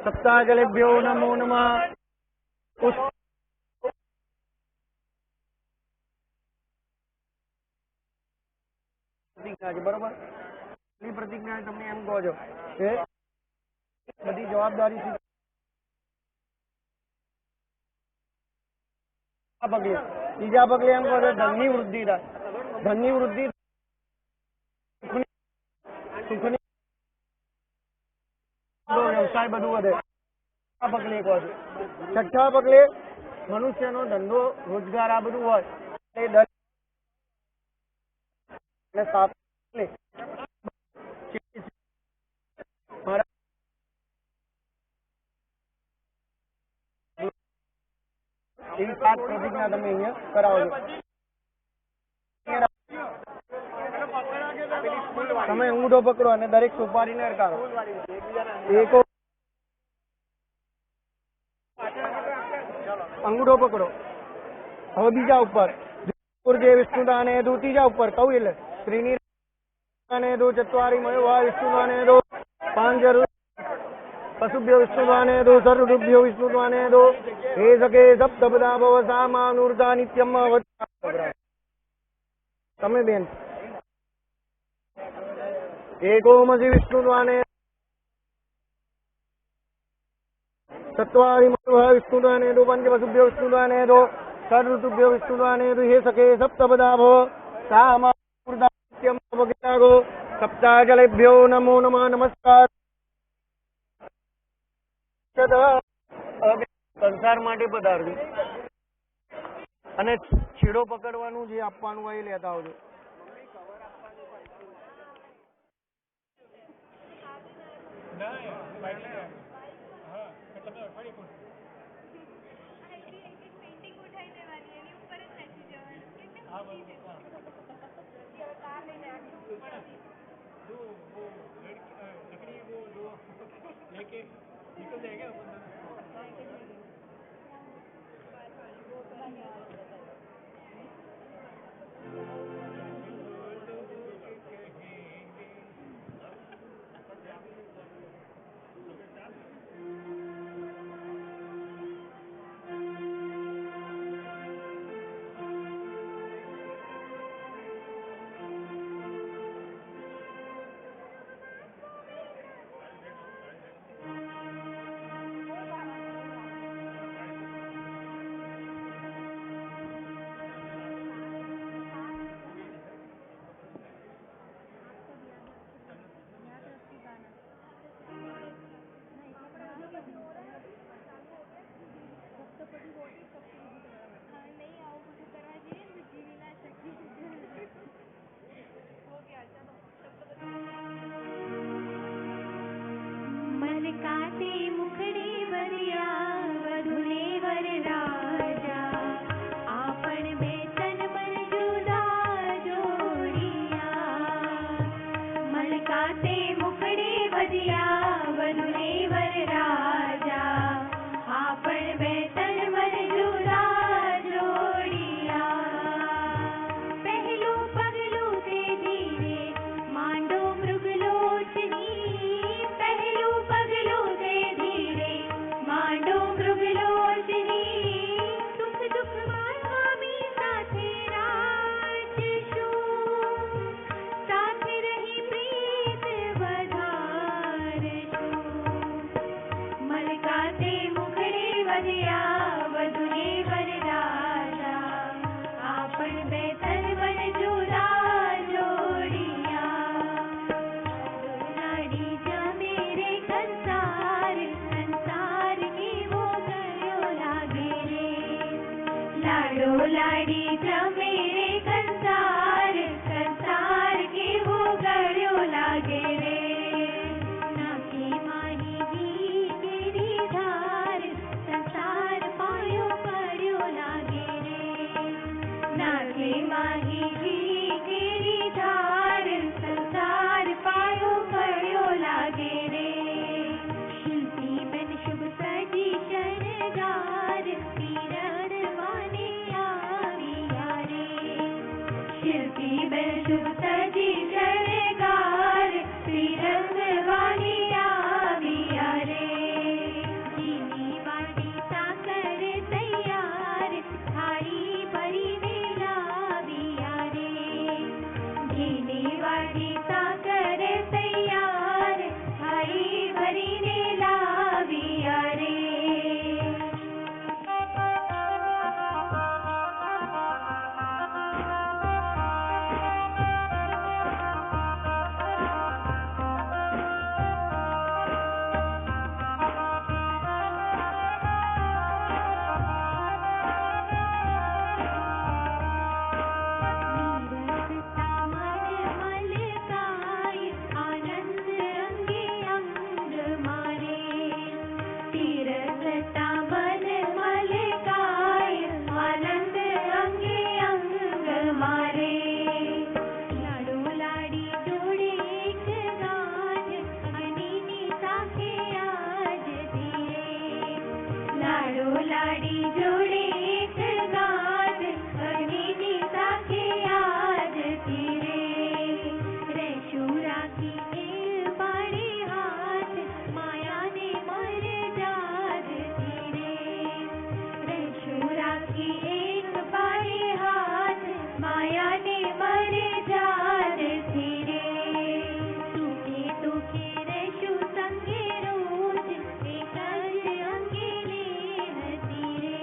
सप्ताजलेभ्यो नमो नमः। बराबर प्रतिज्ञा तमने एम कहो छो के बधी जवाबदारी पगले बीजा पगले एम कहो धननी वृद्धि थाय। धननी वृद्धि सुखनी व्यवसाय बधु वधे। पगले कहो छो। छठा पगले मनुष्यनो धंधो रोजगार आ बधु होय ए दर ने सात ले सात प्रतिज्ञा तमे अहींया करावो छो। તમે અંગૂઠો પકડો અને દરેક સોપારીને અડકારો. એક અંગૂઠો પકડો. હવે બીજા ઉપર જે વિષ્ણુદાને દો, ત્રીજા ઉપર કહું એટલે શ્રીની દો, ચત્વારી મયો વિષ્ણુદાને દો, પાંજર पशुभ्यो विष्णुदाने दो, सर्वभ्यो विष्णुदाने दो, हे सके सप्तपदा भव सामानुर्धा नित्यम तमे बेन एकोमसि विष्णुदाने चत्वारि मयो विष्णुदाने दो, पंच पशुभ्यो विष्णुदाने दो, सर्वभ्यो विष्णुदाने दो, हे सके सप्तपदा भव सामानुर्धा नित्यम वगैरह। सप्ताजलेभ्यो नमो नमः। नमस्कार। સંસાર માટે પધારજો અને છેડો પકડવાનું જે આપવાનું હોય એ લેતા આવજો. निकल जाएगा जोड़े एक गाज अग्नि साखे आज तीरे रेशु राखी एक पाड़े हाथ माया ने मर जाज तीरे रेशु राखी एक पाड़े हाथ माया ने मर जाज तीरे सुखे दुखे रेशु संगे रोज एक अंगे ले हतीरे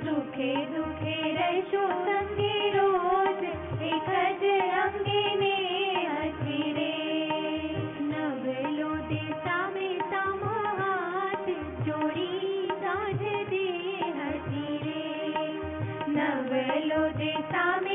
सुखे दुखे रेशु संगे रोज एक अंगे ने हतीरे नवलो दे सामे सामो हाथ जोड़ी साझ दे हतीरे नवलो दे सामे